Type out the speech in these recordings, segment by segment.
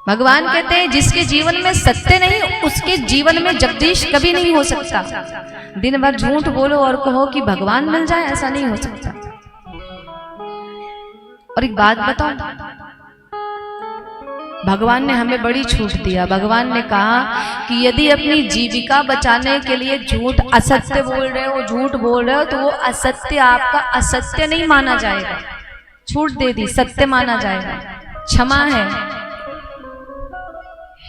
भगवान कहते हैं जिसके जीवन में सत्य नहीं उसके जीवन में जगदीश कभी नहीं हो सकता। दिन भर झूठ बोलो और कहो कि भगवान मिल जाए, ऐसा नहीं हो सकता। और एक बात बताओ, भगवान ने हमें बड़ी छूट दिया। भगवान ने कहा कि यदि अपनी जीविका बचाने के लिए झूठ असत्य बोल रहे हो, झूठ बोल रहे हो, तो वो असत्य आपका असत्य नहीं माना जाएगा। छूट दे दी, सत्य माना जाएगा, क्षमा है।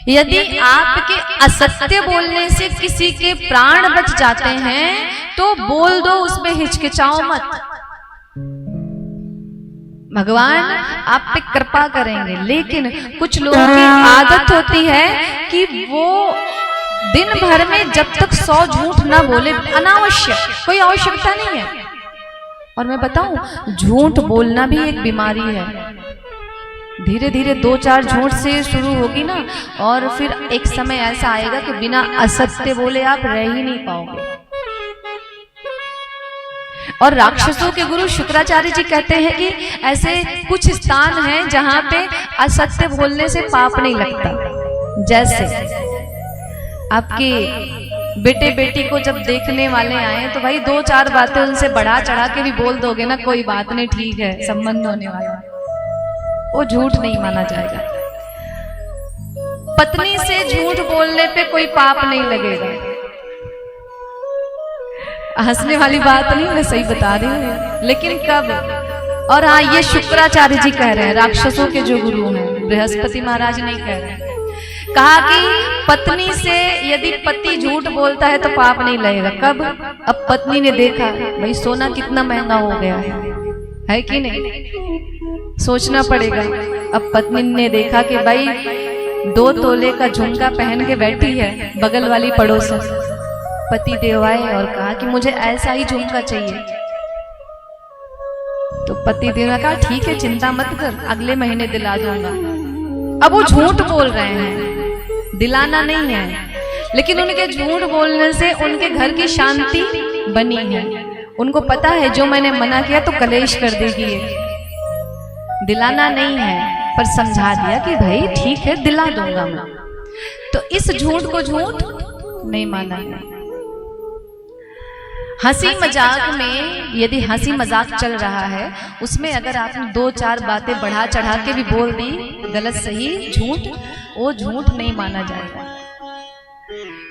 यदि आपके असत्य बोलने से किसी के प्राण बच जाते हैं तो बोल दो, उसमें हिचकिचाओ मत। भगवान आप पे कृपा करेंगे। लेकिन कुछ लोगों की आदत होती है कि वो दिन भर में जब तक 100 झूठ ना बोले, अनावश्यक, कोई आवश्यकता नहीं है। और मैं बताऊं, झूठ बोलना भी एक बीमारी है। धीरे धीरे 2-4 झूठ से शुरू होगी ना, और फिर एक समय ऐसा आएगा कि बिना असत्य बोले आप रह ही नहीं पाओगे। और राक्षसों के गुरु शुक्राचार्य जी कहते हैं कि ऐसे कुछ स्थान हैं जहां पे असत्य बोलने से पाप नहीं लगता। जैसे आपके बेटे बेटी को जब देखने वाले आए तो भाई 2-4 बातें उनसे बढ़ा चढ़ा के भी बोल दोगे ना, कोई बात नहीं, ठीक है, संबंध होने वाला, वो झूठ नहीं माना जाएगा। पत्नी से झूठ बोलने पे कोई पाप नहीं लगेगा। हंसने वाली बात नहीं, मैं सही बता रही हूँ, लेकिन कब? और हाँ, ये शुक्राचार्य जी कह रहे हैं, राक्षसों के जो गुरु हैं, बृहस्पति महाराज नहीं कह रहे हैं। कहा कि पत्नी से यदि पति झूठ बोलता है तो पाप नहीं लगेगा। कब? अब पत्नी ने देखा भाई सोना कितना महंगा हो गया है कि नहीं, सोचना पड़ेगा। अब पत्नी ने देखा कि भाई 2 तोले का झुमका पहन के बैठी है बगल वाली पड़ोसन। पति देव आए और कहा कि मुझे ऐसा ही झुमका चाहिए। तो पति देव ने कहा ठीक है, चिंता मत कर, अगले महीने दिला दूंगा। अब वो झूठ बोल रहे हैं, दिलाना नहीं है, लेकिन उनके झूठ बोलने से उनके घर की शांति बनी है। उनको पता है जो मैंने मना किया तो कलेश कर देगी ये, दिलाना नहीं है, पर समझा दिया कि भाई ठीक है, दिला दूंगा मैं। तो इस झूठ को झूठ नहीं माना है। हंसी मजाक में यदि हंसी मजाक चल रहा है, उसमें अगर आपने 2-4 बातें बढ़ा चढ़ा के भी बोल दी, गलत सही झूठ, वो झूठ नहीं माना जाएगा।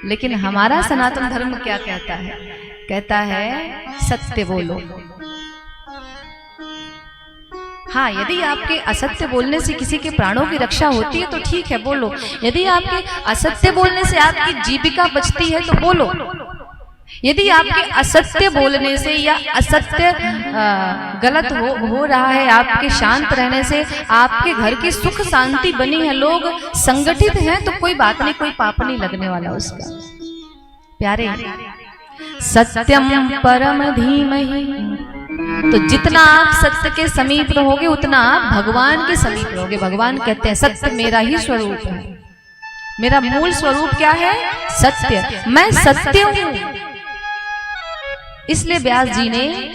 लेकिन हमारा सनातन धर्म क्या कहता है? कहता है सत्य बोलो। हाँ, यदि आपके असत्य बोलने से किसी के प्राणों की रक्षा होती है तो ठीक है, बोलो। यदि आपके असत्य बोलने से आपकी जीविका बचती है तो बोलो। यदि आपके असत्य बोलने से या असत्य गलत हो रहा है, आपके शांत रहने से आपके घर की सुख शांति बनी है, लोग संगठित हैं, तो कोई बात नहीं, कोई पाप नहीं लगने वाला उसका। प्यारे, सत्यम परम धीमहि, तो जितना आप सत्य के समीप रहोगे उतना आप भगवान के समीप रहोगे। भगवान कहते हैं सत्य मेरा ही स्वरूप है, मेरा मूल स्वरूप क्या है? सत्य, मैं सत्य हूं। इसलिए व्यास जी ने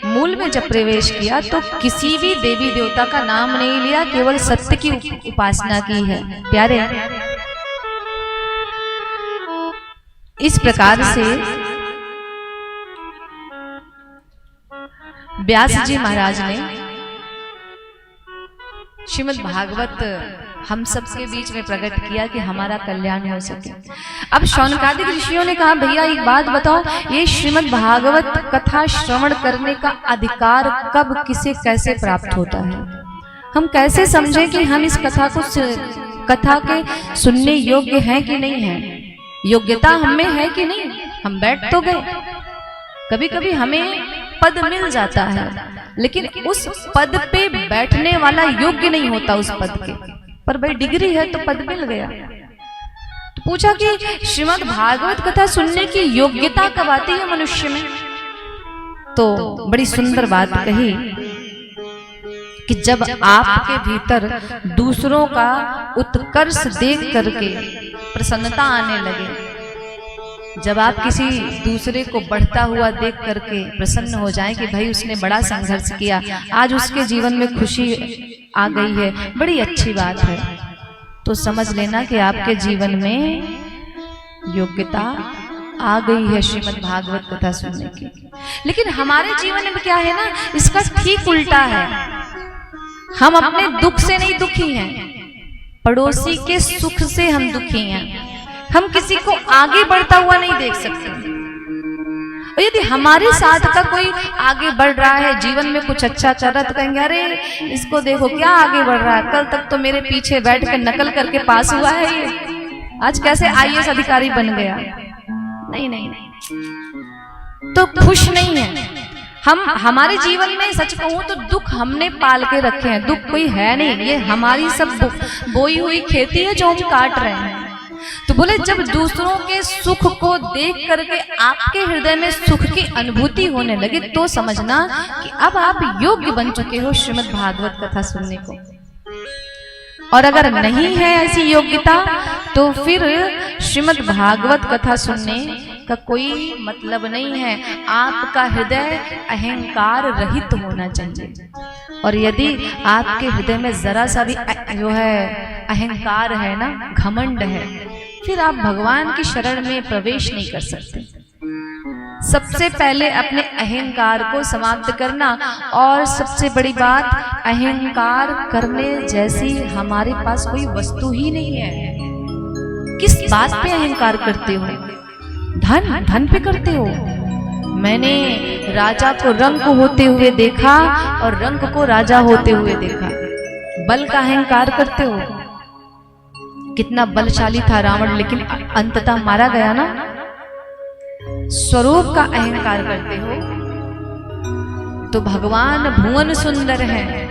मूल में जब प्रवेश किया तो किसी भी देवी देवता का नाम नहीं लिया, केवल सत्य की उपासना की है। प्यारे, इस प्रकार से व्यास जी महाराज ने श्रीमद् भागवत हम सबके बीच में प्रकट किया कि हमारा कल्याण हो सके। अब शौनकादिक ऋषियों ने कहा भैया एक बात बताओ, ये श्रीमद् भागवत कथा श्रवण करने का अधिकार कब, किसे, कैसे प्राप्त होता है? हम कैसे समझे कि हम इस कथा के सुनने योग्य हैं कि नहीं है? योग्यता हमें है कि नहीं? हम बैठ तो गए, कभी कभी हमें पद मिल जाता है, लेकिन उस पद पे बैठने वाला योग्य नहीं होता उस पद के, पर भाई डिग्री है तो पद मिल गया। तो पूछा कि श्रीमद् भागवत कथा सुनने की योग्यता कब आती है मनुष्य में? तो बड़ी सुंदर बात कही कि जब आपके भीतर दूसरों का उत्कर्ष देख करके प्रसन्नता आने लगे, जब आप किसी दूसरे को बढ़ता हुआ देख करके प्रसन्न हो जाए कि भाई उसने बड़ा संघर्ष किया, आज उसके जीवन में खुशी आ गई है, बड़ी अच्छी बात है, तो समझ लेना कि आपके जीवन में योग्यता आ गई है श्रीमद् भागवत कथा सुनने की। लेकिन हमारे जीवन में क्या है ना, इसका ठीक उल्टा है। हम अपने दुख से नहीं दुखी हैं, पड़ोसी के सुख से हम दुखी हैं। हम किसी को आगे बढ़ता हुआ नहीं देख सकते। और यदि हमारे साथ का कोई आगे बढ़ रहा है, जीवन में कुछ अच्छा कर रहा है, तो कहेंगे अरे इसको देखो क्या आगे बढ़ रहा है, कल तक तो मेरे पीछे बैठ कर नकल करके पास हुआ है, ये आज कैसे IAS अधिकारी बन गया। नहीं नहीं नहीं, तो खुश नहीं है हम। हमारे जीवन में सच कहूं तो दुख हमने पाल के रखे हैं, दुख कोई है नहीं, ये हमारी सब बोई हुई खेती है जो हम काट रहे हैं। तो बोले जब दूसरों के सुख को देख करके आपके हृदय में सुख की अनुभूति होने लगे, तो समझना कि अब आप योग्य बन चुके हो श्रीमद् भागवत कथा सुनने को। और अगर नहीं है ऐसी योग्यता, तो फिर श्रीमद् भागवत कथा सुनने का कोई मतलब नहीं है। आपका हृदय अहंकार रहित होना चाहिए। और यदि आपके हृदय में जरा सा भी जो है अहंकार है ना, घमंड है, फिर आप भगवान की शरण में प्रवेश नहीं कर सकते। सबसे पहले अपने अहंकार को समाप्त करना। और सबसे बड़ी बात, अहंकार करने जैसी हमारे पास कोई वस्तु ही नहीं है। किस बात पे अहंकार करते हो? धन, धन पे करते हो। मैंने राजा को रंक होते हुए देखा और रंक को राजा होते हुए देखा। बल का अहंकार करते हो। कितना बलशाली था रावण, लेकिन अंततः मारा गया ना। स्वरूप का अहंकार करते हो तो भगवान भुवन सुंदर है,